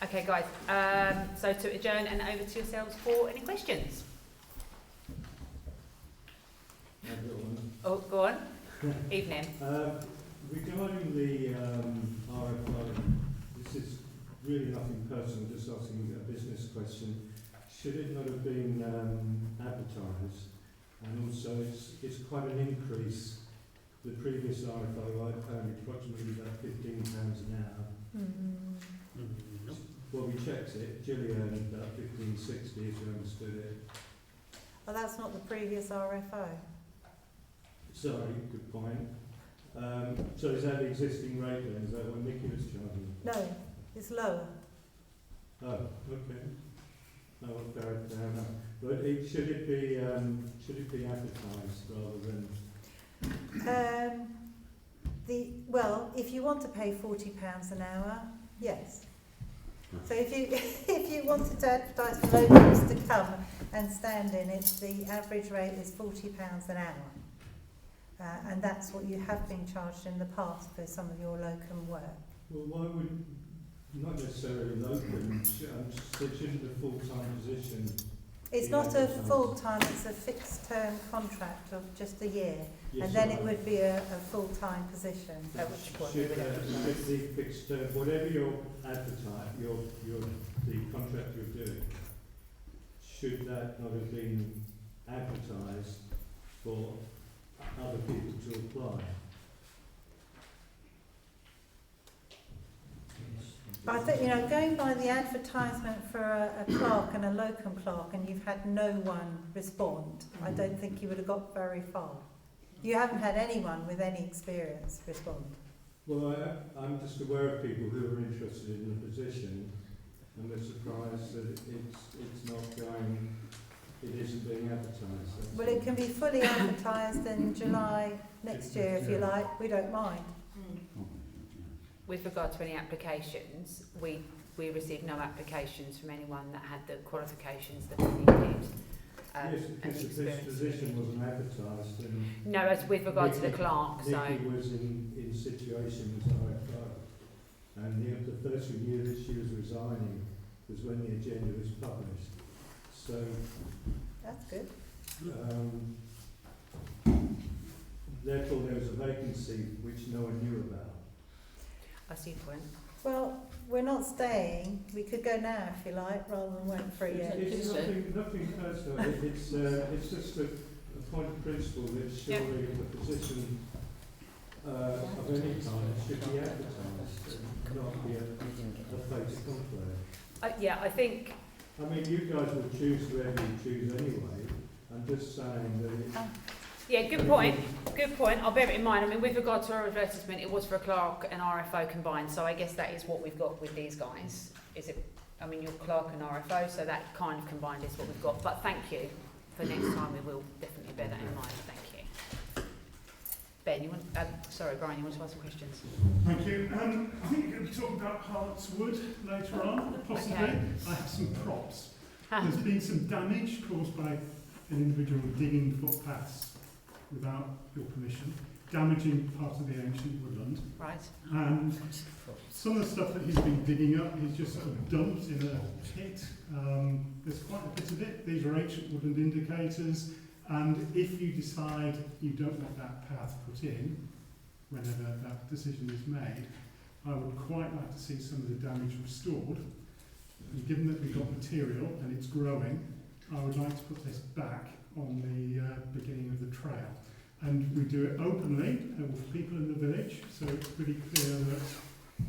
Okay, guys. So to adjourn and over to yourselves for any questions. Oh, go on. Evening. Regarding the RFO, this is really nothing personal, just asking a business question. Should it not have been advertised? And also, it's quite an increase. The previous RFO, I found approximately about £15 an hour. Well, we checked it. Gilly earned about £15.60, as you understood it. Well, that's not the previous RFO. Sorry, good point. So is that the existing rate then? Is that what Nicky was charging? No, it's lower. Oh, okay. Oh, well, fair enough. But should it be advertised rather than? Well, if you want to pay £40 an hour, yes. So if you wanted to advertise for locals to come and stand in it, the average rate is £40 an hour. And that's what you have been charged in the past for some of your locum work. Well, why would, not necessarily locum, shouldn't a full-time position? It's not a full-time, it's a fixed-term contract of just a year. Yes, and then it would be a full-time position. At which point should the fixed term, whatever you're advertising, the contract you're doing, should that not have been advertised for other people to apply? I think, going by the advertisement for a clerk and a locum clerk, and you've had no one respond, I don't think you would have got very far. You haven't had anyone with any experience respond. Well, I'm just aware of people who are interested in the position, and they're surprised that it's not going, it isn't being advertised. Well, it can be fully advertised in July next year, if you like. We don't mind. With regard to any applications, we received no applications from anyone that had the qualifications that we needed. Yes, because this position wasn't advertised. And no, as with regard to the clerk, Nikki was in situation as RFO, and the first we knew that she was resigning was when the agenda was published. So that's good. Therefore, there was a vacancy which no one knew about. I see your point. Well, we're not staying. We could go now, if you like, rather than wait for a year. It's nothing personal. It's just a point of principle that surely the position of any kind should be advertised and not be a fait accompli. I think. I mean, you guys will choose whoever you choose anyway. I'm just saying that. Yeah, good point. Good point. I'll bear it in mind. I mean, with regard to our advertisement, it was for a clerk and RFO combined. So I guess that is what we've got with these guys. Is it? I mean, you're clerk and RFO, so that kind of combined is what we've got. But thank you. For next time, we will definitely bear that in mind. Thank you. Ben, you want? Sorry, Brian, you want to ask some questions? Thank you. I think you're going to talk about Hart's Wood later on, possibly. Okay. I have some props. There's been some damage caused by an individual digging footpaths without your permission, damaging part of the ancient woodland. Right. And some of the stuff that he's been digging up, he's just sort of dumped in a pit. There's quite a bit of it. These are ancient woodland indicators. And if you decide you don't want that path put in, whenever that decision is made, I would quite like to see some of the damage restored. And given that we've got material and it's growing, I would like to put this back on the beginning of the trail. And we do it openly with people in the village, so it's pretty clear that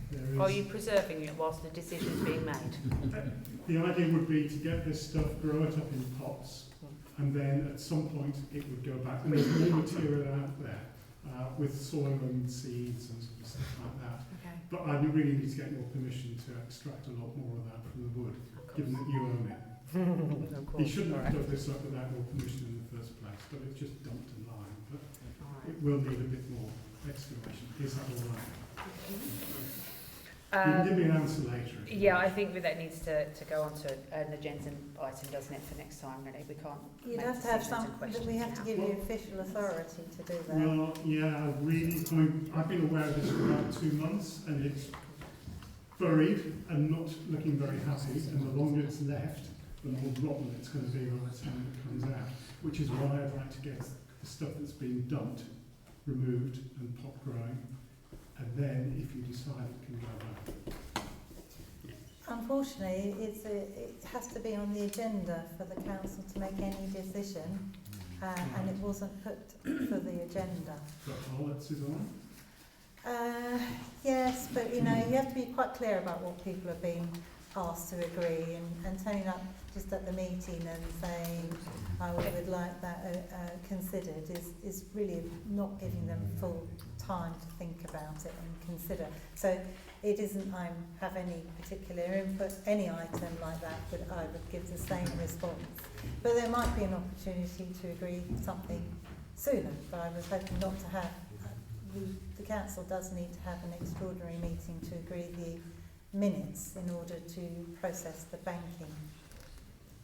there is... Are you preserving it whilst the decision's being made? The idea would be to get this stuff, grow it up in pots, and then at some point it would go back. And there's more material out there with soil and seeds and sort of stuff like that. Okay. But I really need to get your permission to extract a lot more of that from the wood, given that you own it. He shouldn't have dug this up without your permission in the first place, but it's just dumped a line. But it will need a bit more excavation. Is that all right? You can give me an answer later. Yeah, I think that needs to go on to an agenda item, doesn't it, for next time, really? We can't. You'd have to have some, we have to give you official authority to do that. Well, yeah, I've been aware of this for about 2 months, and it's worried and not looking very happy, and the longer it's left, the more rotten it's going to be by the time it comes out, which is why I'd like to get the stuff that's been dumped removed and pot growing, and then if you decide it can go back. Unfortunately, it has to be on the agenda for the council to make any decision, and it wasn't put for the agenda. But Harlots is on. Yes, but you have to be quite clear about what people are being asked to agree, and turning up just at the meeting and saying, we would like that considered is really not giving them full time to think about it and consider. So it isn't I have any particular input, any item like that, but I would give the same response. But there might be an opportunity to agree something sooner, but I was hoping not to have. The council does need to have an extraordinary meeting to agree the minutes in order to process the banking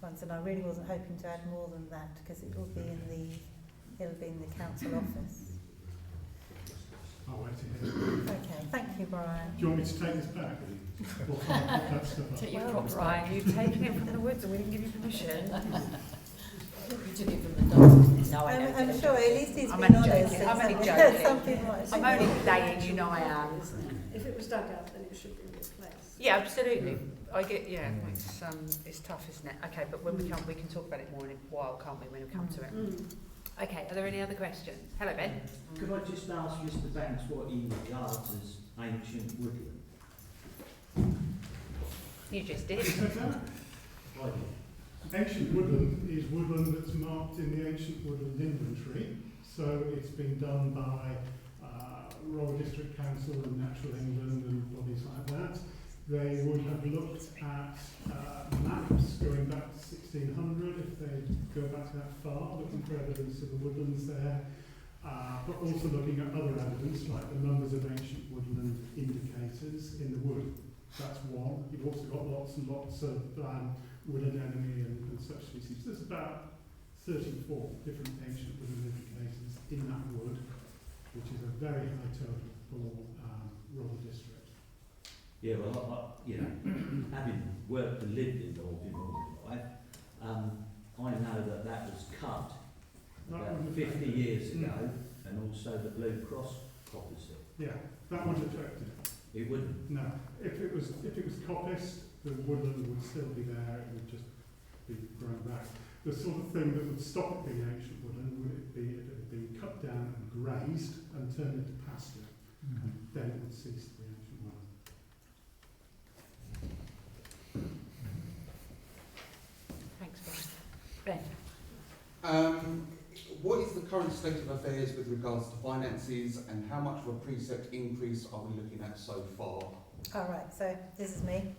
ones, and I really wasn't hoping to add more than that because it will be it'll be in the council office. I'll wait to hear. Okay, thank you, Brian. Do you want me to take this back? Or can I put that stuff up? Well, Brian, you've taken it from the woods and we didn't give you permission. You took it from the dog. No, I know. I'm sure at least he's I'm been only honest. joking. I'm only and joking. something might I'm only playing, you know I am. If it was dug up, then it should be replaced. Yeah, absolutely. I get, it's tough, isn't it? Okay, but when we can talk about it more in a while, can't we, when we come to it? Okay, are there any other questions? Hello, Ben. Could I just ask Mr. Banks what he regards as ancient woodland? You just did. Why do Ancient woodland is woodland that's marked in the ancient woodland inventory. So it's been done by Royal District Council and Natural England and bodies like that. They would have looked at maps going back to 1600 if they go back that far, looking for evidence of the woodlands there, but also looking at other evidence like the numbers of ancient woodland indicators in the wood. That's one. You've also got lots and lots of wood anemone and such species. There's about 34 different ancient woodland indicators in that wood, which is a very high total for Royal District. Yeah, well, having worked and lived in Northiam all my life, I know that was cut about 50 years ago, and also the Blue Cross opposite. Yeah, that would affect it. It wouldn't. No, if it was coppiced, the woodland would still be there. It would just be grown back. The sort of thing that would stop it being ancient woodland would it be if it had been cut down and grazed and turned into pasture, and then it would cease to be ancient woodland. Thanks, Brian. Ben. What is the current state of affairs with regards to finances, and how much of a precept increase are we looking at so far? All right, so this is me.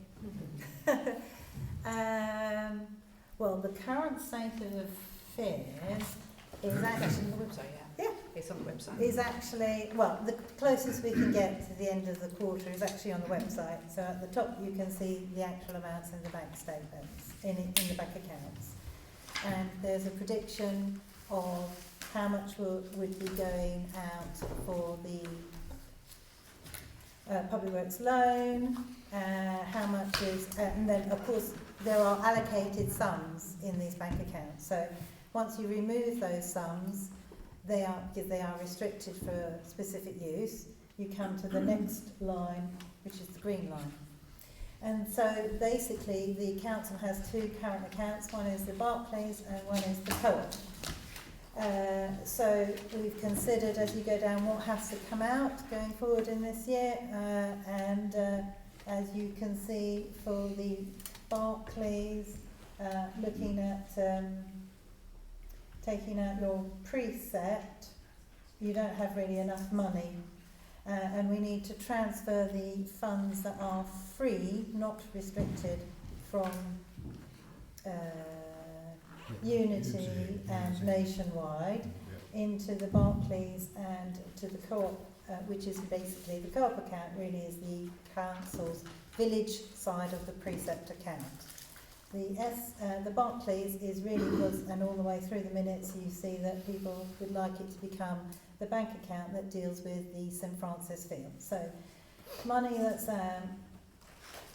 Well, the current state of affairs is actually On the website, yeah. Yeah. It's on the website. is actually, well, the closest we can get to the end of the quarter is actually on the website. So at the top you can see the actual amounts in the bank statements, in the bank accounts. And there's a prediction of how much would be going out for the Public Works loan, how much is, and then of course there are allocated sums in these bank accounts. So once you remove those sums, because they are restricted for specific use, you come to the next line, which is the green line. And so basically the council has two current accounts, one is the Barclays and one is the Co-op. So we've considered as you go down what has to come out going forward in this year, and as you can see for the Barclays, looking at taking out your precept, you don't have really enough money, and we need to transfer the funds that are free, not restricted, from Unity and Nationwide into the Barclays and to the Co-op, which is basically the Co-op account really is the council's village side of the precept account. The Barclays is really was, and all the way through the minutes you see that people would like it to become the bank account that deals with the St Francis Field. So money that's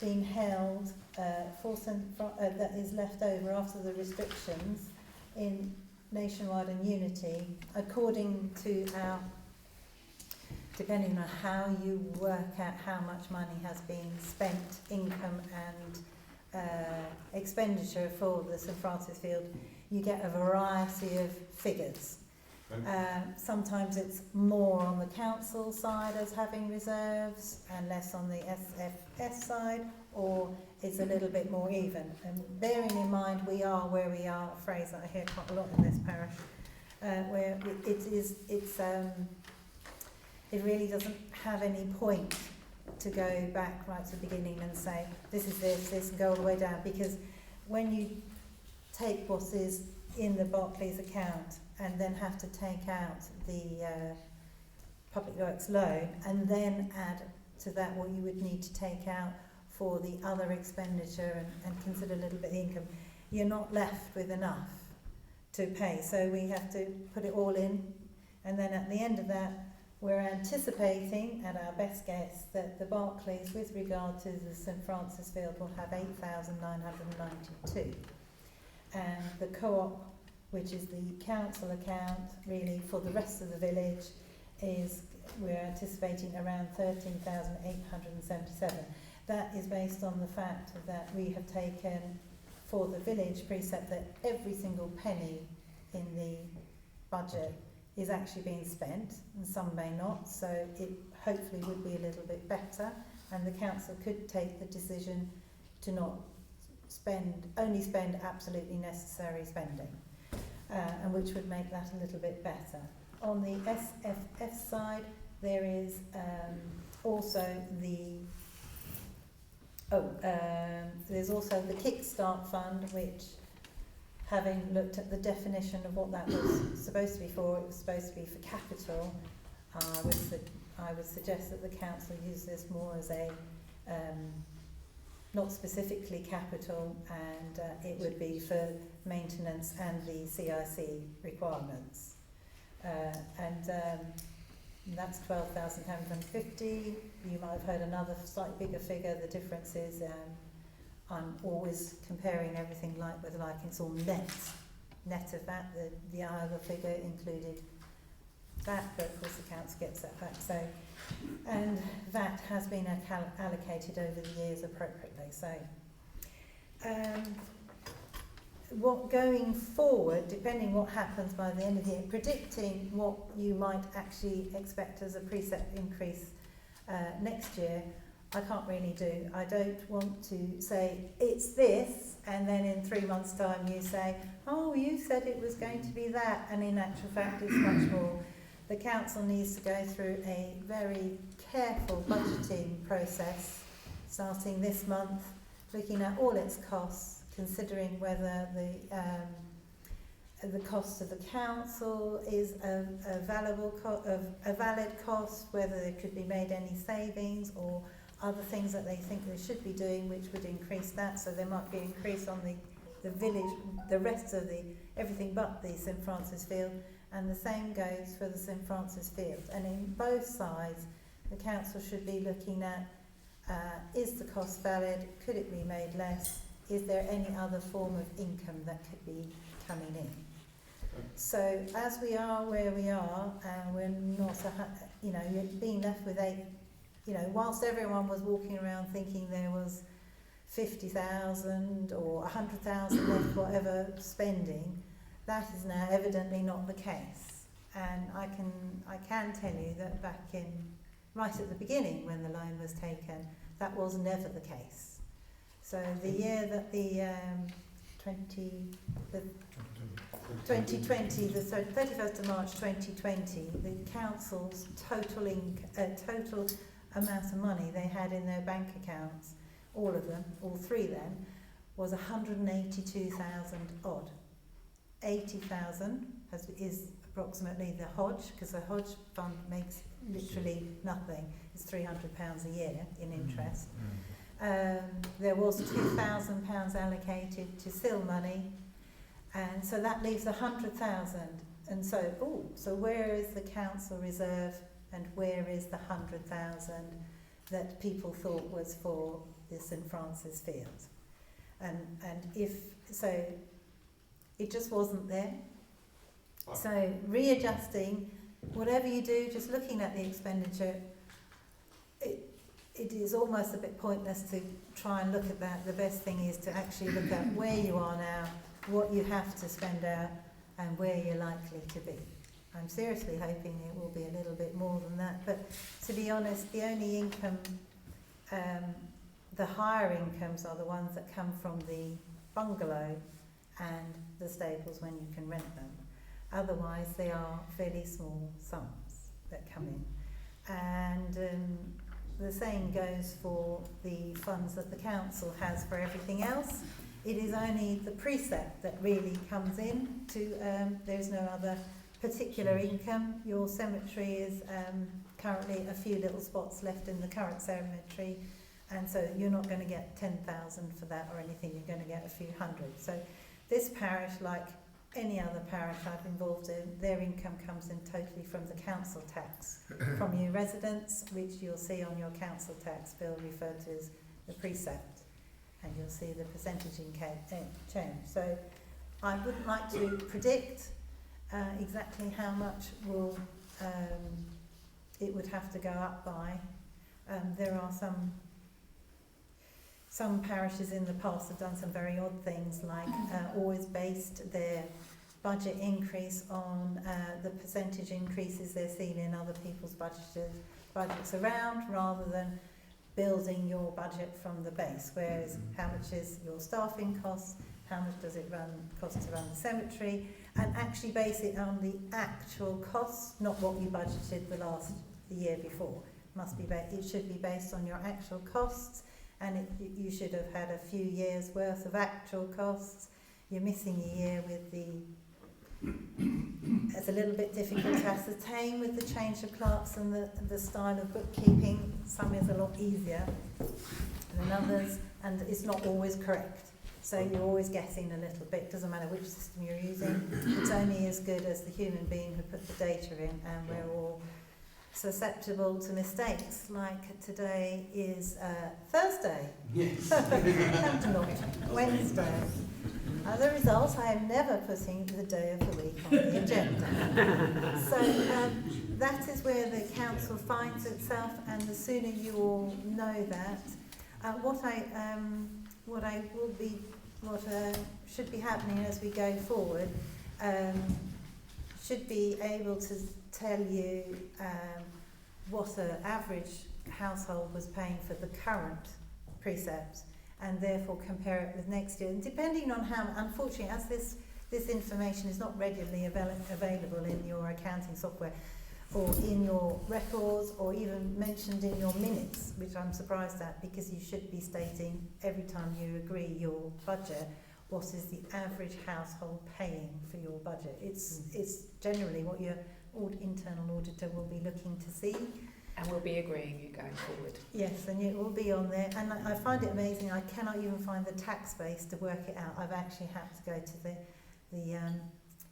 being held that is left over after the restrictions in Nationwide and Unity, according to our, depending on how you work out how much money has been spent, income and expenditure for the St Francis Field, you get a variety of figures. Sometimes it's more on the council side as having reserves and less on the SFS side, or it's a little bit more even. And bearing in mind we are where we are, a phrase that I hear quite a lot in this parish, where it really doesn't have any point to go back right to the beginning and say this is this and go all the way down, because when you take what is in the Barclays account and then have to take out the public works loan and then add to that what you would need to take out for the other expenditure and consider a little bit of income, you're not left with enough to pay. So we have to put it all in, and then at the end of that we're anticipating, at our best guess, that the Barclays with regard to the St Francis Field will have 8,992, and the co-op, which is the council account really for the rest of the village, is we're anticipating around 13,877. That is based on the fact that we have taken for the village precept that every single penny in the budget is actually being spent, and some may not, so it hopefully would be a little bit better, and the council could take the decision to not only spend absolutely necessary spending, and which would make that a little bit better. On the SFF side, there is also there's also the Kickstart Fund, which, having looked at the definition of what that was supposed to be for, it was supposed to be for capital. I would suggest that the council use this more as a not specifically capital, and it would be for maintenance and the CIC requirements. That's 12,750. You might have heard another slightly bigger figure. The difference is I'm always comparing everything like with like. It's all net of that. The other figure included that, but of course the council gets that back. So, and that has been allocated over the years appropriately. So, what going forward, depending what happens by the end of the year, predicting what you might actually expect as a precept increase next year, I can't really do. I don't want to say it's this, and then in 3 months' time you say, oh, you said it was going to be that, and in actual fact it's much more. The council needs to go through a very careful budgeting process, starting this month, looking at all its costs, considering whether the cost of the council is a valid cost, whether there could be made any savings or other things that they think they should be doing which would increase that. So there might be an increase on the village, the rest of the everything but the St Francis Field, and the same goes for the St Francis Field. And in both sides the council should be looking at is the cost valid, could it be made less, is there any other form of income that could be coming in. So as we are where we are, and we're not, you're being left with whilst everyone was walking around thinking there was 50,000 or 100,000 left, whatever spending, that is now evidently not the case. And I can tell you that back right at the beginning when the loan was taken, that was never the case. So the year that the 2020, the 31st of March 2020, the council's total amount of money they had in their bank accounts, all of them, all three of them, was 182,000 odd. 80,000 is approximately the Hodge, because the Hodge fund makes literally nothing. It's £300 a year in interest. There was £2,000 allocated to SIL money, and so that leaves 100,000. And so, so where is the council reserve, and where is the 100,000 that people thought was for the St Francis field. And if so, it just wasn't there. So readjusting, whatever you do, just looking at the expenditure, it is almost a bit pointless to try and look at that. The best thing is to actually look at where you are now, what you have to spend out, and where you're likely to be. I'm seriously hoping it will be a little bit more than that, but to be honest, the only income, the higher incomes are the ones that come from the bungalow and the stables when you can rent them. Otherwise, they are fairly small sums that come in. And the same goes for the funds that the council has for everything else. It is only the precept that really comes in to, there's no other particular income. Your cemetery is currently a few little spots left in the current cemetery, and so you're not going to get 10,000 for that or anything, you're going to get a few hundred. So this parish, like any other parish I've involved in, their income comes in totally from the council tax, from you residents, which you'll see on your council tax bill referred to as the precept, and you'll see the percentage in change. So I wouldn't like to predict exactly how much will it would have to go up by. There are some parishes in the past have done some very odd things, like always based their budget increase on the percentage increases they're seeing in other people's budgets around, rather than building your budget from the base. Whereas how much is your staffing costs, how much does it cost to run the cemetery, and actually base it on the actual costs, not what you budgeted the year before. It should be based on your actual costs, and you should have had a few years worth of actual costs. You're missing a year with it's a little bit difficult to ascertain with the change of clerks and the style of bookkeeping. Some is a lot easier than others, and it's not always correct. So you're always guessing a little bit. Doesn't matter which system you're using. It's only as good as the human being who put the data in, and we're all susceptible to mistakes. Like today is Thursday, Yes. and not Wednesday. As a result, I am never putting the day of the week on the agenda. So that is where the council finds itself, and the sooner you all know that, what should be happening as we go forward, should be able to tell you what an average household was paying for the current precept, and therefore compare it with next year. And depending on how, unfortunately, as this information is not readily available in your accounting software, or in your records, or even mentioned in your minutes, which I'm surprised at, because you should be stating every time you agree your budget, what is the average household paying for your budget. It's generally what your internal auditor will be looking to see. And we'll be agreeing you going forward. Yes, and it will be on there. And I find it amazing, I cannot even find the tax base to work it out. I've actually had to go to the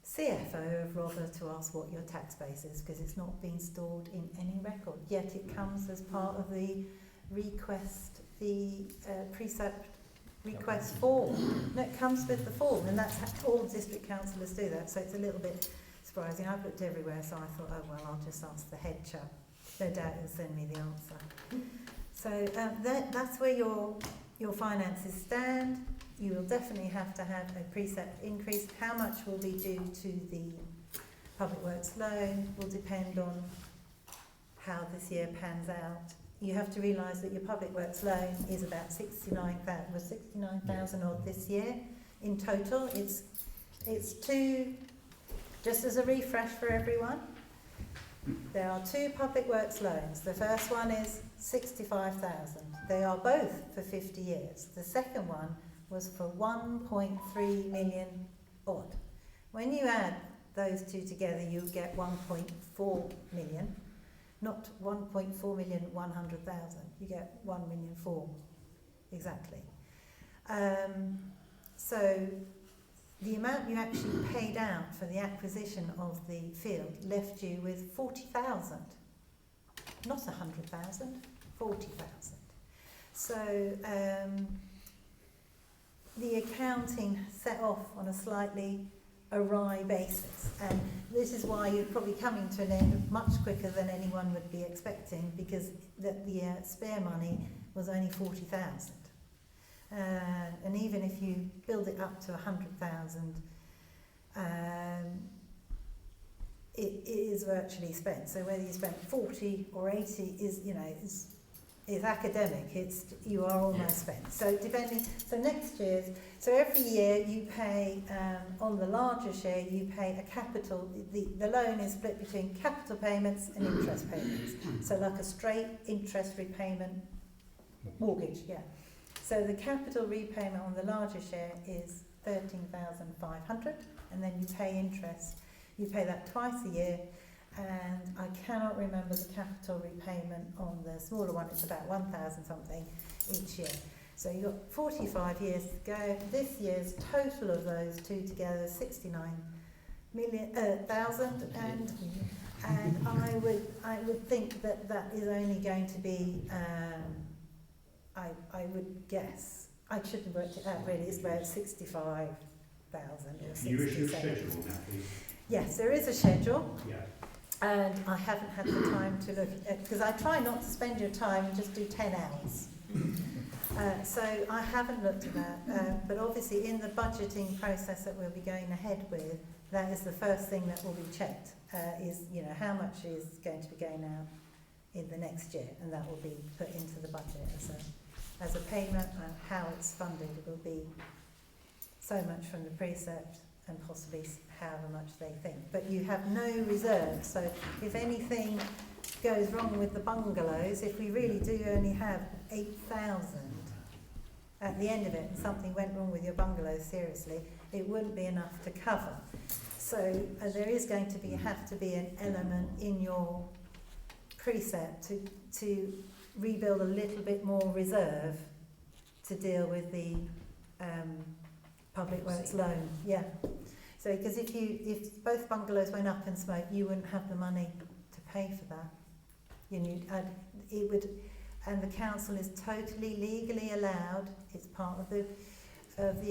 CFO of Rother to ask what your tax base is, because it's not been stored in any record. Yet it comes as part of the request, the precept request form. No, it comes with the form, and that's how all district councillors do that. So it's a little bit surprising. I've looked everywhere, so I thought, oh well, I'll just ask the head chap. No doubt he'll send me the answer. So that's where your finances stand. You will definitely have to have a precept increase. How much will be due to the public works loan will depend on how this year pans out. You have to realise that your public works loan is about 69,000 odd this year in total. It's two, just as a refresh for everyone, there are two public works loans. The first one is 65,000. They are both for 50 years. The second one was for 1.3 million odd. When you add those two together, you get 1.4 million, not 1.4 million 100,000. You get 1 million 4 exactly. So the amount you actually paid out for the acquisition of the field left you with 40,000, not 100,000, 40,000. So the accounting set off on a slightly awry basis, and this is why you're probably coming to an end much quicker than anyone would be expecting, because the spare money was only 40,000. And even if you build it up to 100,000, it is virtually spent. So whether you spent 40 or 80 is, you know, is academic. You are almost spent. So so next year's, so every year you pay on the larger share you pay a capital. The loan is split between capital payments and interest payments. So like a straight interest repayment mortgage, yeah. So the capital repayment on the larger share is 13,500, and then you pay interest. You pay that twice a year. And I cannot remember the capital repayment on the smaller one. It's about 1,000 something each year. So you've got 45 years to go. This year's total of those two together is 69,000, and I would think that is only going to be. I would guess. I shouldn't have worked it out really. It's about 65,000 or 67,000. You issue a schedule on that, please. Yes, there is a schedule. Yeah. And I haven't had the time to look at, because I try not to spend your time and just do 10 hours. So I haven't looked at that, but obviously in the budgeting process that we'll be going ahead with, that is the first thing that will be checked, is, you know, how much is going to be going out in the next year, and that will be put into the budget as a payment, and how it's funded. It will be so much from the precept and possibly however much they think. But you have no reserve, so if anything goes wrong with the bungalows, if we really do only have 8,000 at the end of it and something went wrong with your bungalow, seriously, it wouldn't be enough to cover. So there is going to have to be an element in your precept to rebuild a little bit more reserve to deal with the Public Works loan, yeah. So because if both bungalows went up in smoke, you wouldn't have the money to pay for that. And the council is totally legally allowed. It's part of the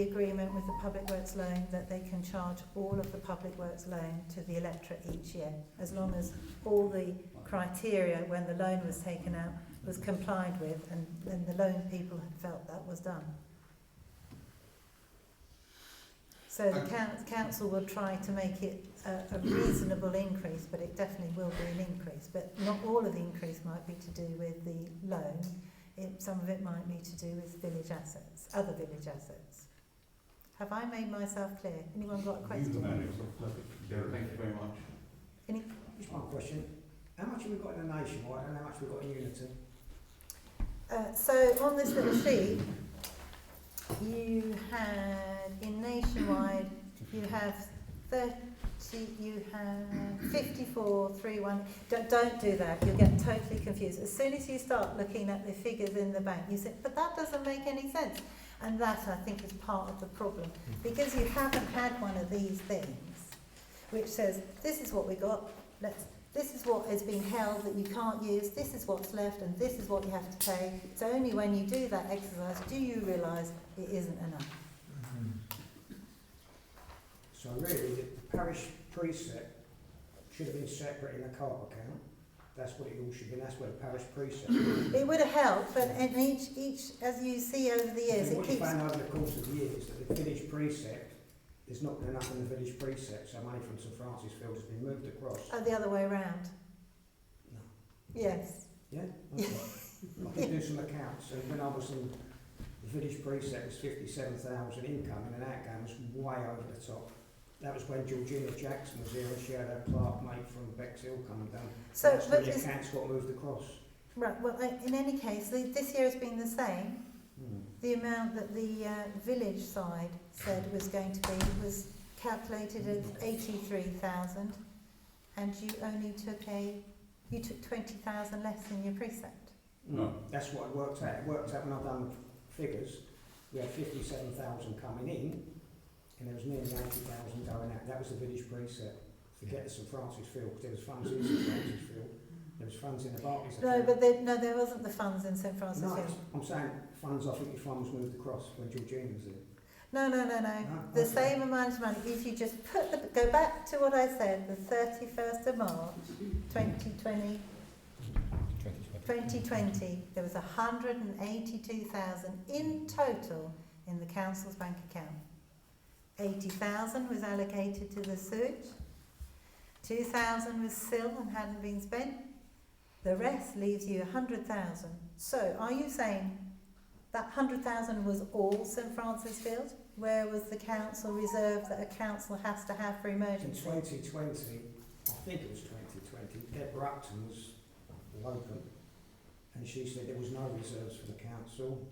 agreement with the Public Works loan that they can charge all of the Public Works loan to the electorate each year, as long as all the criteria when the loan was taken out was complied with, and then the loan people had felt that was done. So the council will try to make it a reasonable increase, but it definitely will be an increase. But not all of the increase might be to do with the loan. Some of it might be to do with village assets, other village assets. Have I made myself clear? Anyone got a question? Thank you very much. Just one question. How much have we got in a nationwide and how much have we got in Unity? So on this little sheet, you had in nationwide, you have 30, you have 54, 31. Don't do that, you'll get totally confused. As soon as you start looking at the figures in the bank, you say, but that doesn't make any sense. And that, I think, is part of the problem. Because you haven't had one of these things, which says, this is what we got, this is what has been held that you can't use, this is what's left, and this is what you have to pay. It's only when you do that exercise do you realise it isn't enough. So really, the parish precept should have been separate in the co-op account. That's what it all should be. That's where the parish precept is. It would have helped, but in each, as you see over the years, it What keeps... you found over the course of the years that the village precept, there's not enough in the village precept, so money from St Francis Field has been moved across. Oh, the other way round. No. Yes. Yeah? Okay. I did do some accounts, and when I was in the village precept was 57,000 income, and outgoing was way over the top. That was when Georgina Jackson was here, and she had her clerk mate from Bexhill coming down. So, that's but when the accounts got moved across. right, well, in any case, this year has been the same. The amount that the village side said was going to be was calculated as 83,000, and you only took 20,000 less in your precept. No. That's what it worked out. It worked out when I've done the figures. We had 57,000 coming in, and there was nearly 80,000 going out. That was the village precept. Forget the St Francis Field, because there was funds in St Francis Field. There was funds in the Barclays No, account. but there wasn't the funds in St Francis No, Hill. I'm saying funds, I think your fund was moved across when Georgina was in. No. The okay. same amount of money. If you just go back to what I said, the 31st of March, 2020, there was 182,000 in total in the council's bank account. 80,000 was allocated to the sewage. 2,000 was still and hadn't been spent. The rest leaves you 100,000. So, are you saying that 100,000 was all St Francis Field? Where was the council reserve that a council has to have for In emergency? 2020, I think it was 2020, Deborah Upton was local, and she said there was no reserves for the council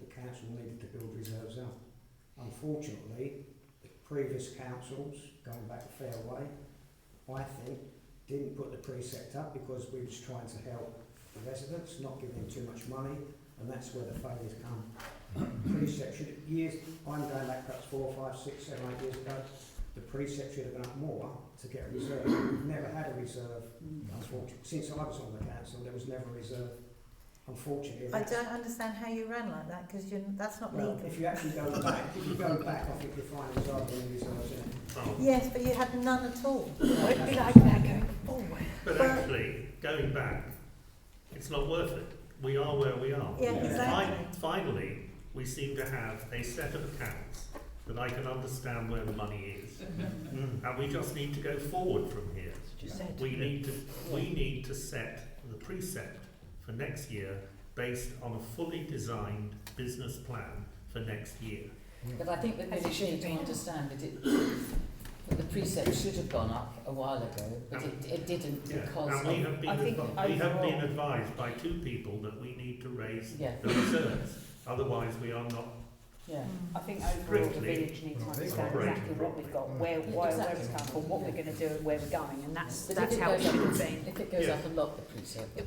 needed to build reserves up. Unfortunately, the previous councils, going back a fair way, I think, didn't put the precept up because we was trying to help the residents, not giving them too much money, and that's where the failures come. Precept should, I'm going back perhaps 4, 5, 6, 7, 8 years ago, the precept should have gone up more to get a reserve. We've never had a reserve, unfortunately. Since I was on the council, there was never a reserve. Unfortunately, I don't understand how you run like that because that's not well, legal. if you actually go back, I think you'll find there's hardly any reserves in it. Yes, but you had none at all. Won't be like that going forward. But Well- actually, going back, it's not worth it. We are where we are. Yeah, exactly. Finally, we seem to have a set of accounts that I can understand where the money is. And we just need to go forward from here. We need to set the precept for next year based on a fully designed business plan for next year. But I think the village need to understand that the precept should have gone up a while ago, but it didn't because And we have I think overall- advised by 2 people that we need to raise Yeah. the reserves. Otherwise, we are not. yeah. I think overall the Strictly village needs to understand operating exactly what we've got, where it's come from, what we're going to do and where we're going, and that's But how it should have been. If it goes Yeah. up a lot, the precept,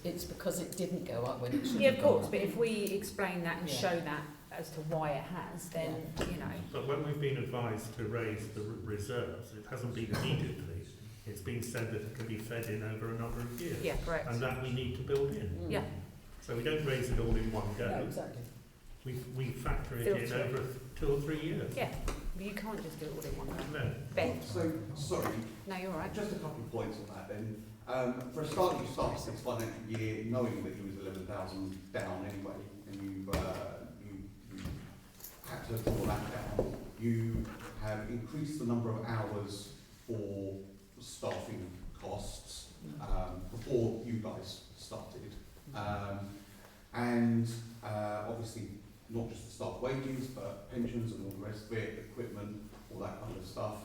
it's because it didn't go up when it should Yeah, have of gone course, up. but if we explain that and Yeah. show that as to why it has, then, you know. But when we've been advised to raise the reserves, it hasn't been immediately. It's been said that it can be fed in over a number of years. Yeah, correct. And that we need to build in. Mm. Yeah. So we don't raise it all in one No, go. exactly. We factor it Filter in it. over 2 or 3 years. Yeah, but you can't just do it all in one go. No. Ben? So, sorry, No, you're all right. just a couple of points on that then. For a start, you started this financial year knowing that you was 11,000 down anyway, and you had to draw that down. You have increased the number of hours for staffing costs before you guys started. Obviously, not just the staff wages, but pensions and all the rest of it, equipment, all that kind of stuff.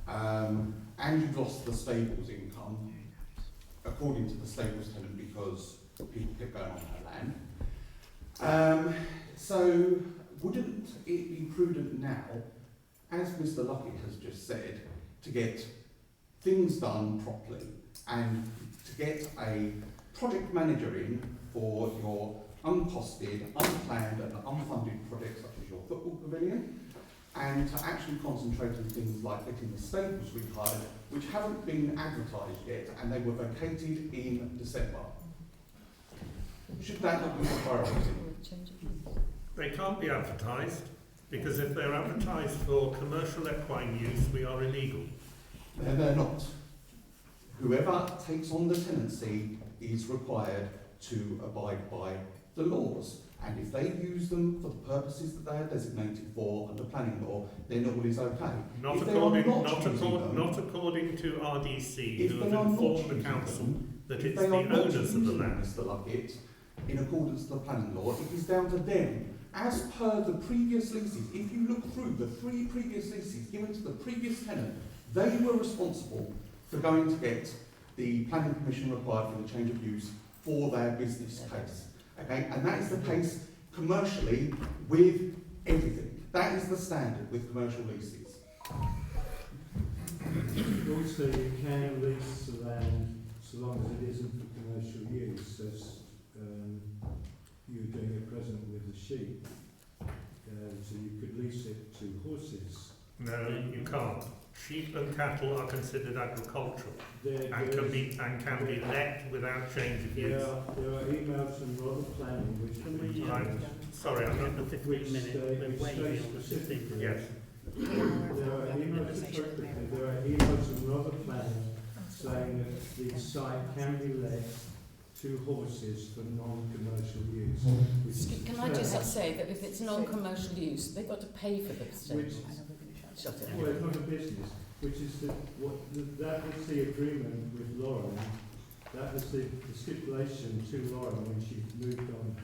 And you've lost the stables income, according to the stables tenant, because people kept going on their land. So wouldn't it be prudent now, as Mr. Luckett has just said, to get things done properly and to get a project manager in for your uncosted, unplanned and unfunded projects such as your football pavilion, and to actually concentrate on things like getting the stables rehired, which haven't been advertised yet, and they were vacated in December? Should that not be a priority? They can't be advertised because if they're advertised for commercial equine use, we are illegal. They're not. Whoever takes on the tenancy is required to abide by the laws. And if they use them for the purposes that they are designated for under planning law, then all is okay. Not If they according, are not not, using accord, them- not according to RDC, If who they have are not informed the using council them, that if it's they the are not owners of the using land. Mr. Luckett, in accordance to the planning law, it is down to them. As per the previous leases, if you look through the 3 previous leases given to the previous tenant, they were responsible for going to get the planning permission required for the change of use for their business case. Okay, and that is the case commercially with everything. That is the standard with commercial leases. Also, you can lease the land so long as it isn't for commercial use, as you're doing at present with the sheep. So you could lease it to horses No, you can't. Sheep and cattle are considered agricultural There, and can be let without change of use. there are emails from Rother Planning which Can we, I'm sorry, I'm not. the 15 minute, we're way beyond the 15 minutes. Yes. There are emails from Rother Planning saying that the site can be let to horses for non-commercial use. which is Can I just say that if it's non-commercial use, they've got to pay for the Which, stables. Shut it. well, it's not a business, which is that was the agreement with Lauren. That was the stipulation to Lauren when she moved on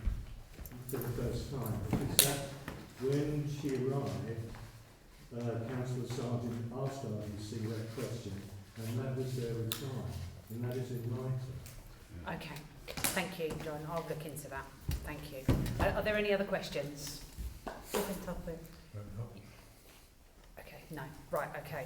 for the first time. Because that, when she arrived, Councillor Sargent asked RDC that question, and that was their reply, and that is in writing. Okay, thank you, John. I'll look into that. Thank you. Are there any other questions? Different topic. Okay, no. Right, okay.